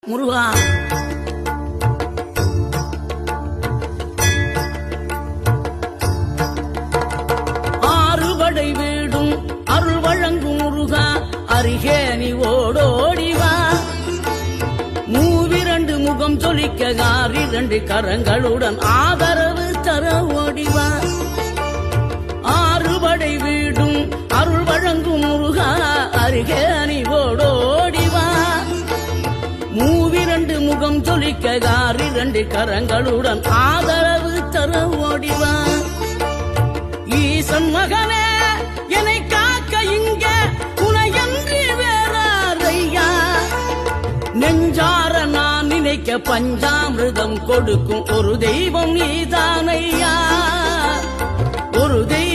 முருகா ஆறுபடை வீடும் அருள் வழங்கும் முருகா அருகே நீ ஓடோடிவா. மூவிரண்டு முகம் சொலிக்க ஆறிரண்டு கரங்களுடன் ஆதரவு தர ஓடிவா. ஆறுபடை வீடும் அருள் வழங்கும் முருகா அருகே நீ ஓடோடிவா. மூவிரண்டு முகம் சொலிக்க ஆறிரண்டு கரங்களுடன் ஆதரவு தர ஓடிவா. ஈசன் மகனே என்னை காக்க இங்க உனையன்றி வேறாரையா. நெஞ்சார நான் நினைக்க பஞ்சாமிர்தம் கொடுக்கும் ஒரு தெய்வம் நீதானையா. ஒரு தெய்வம்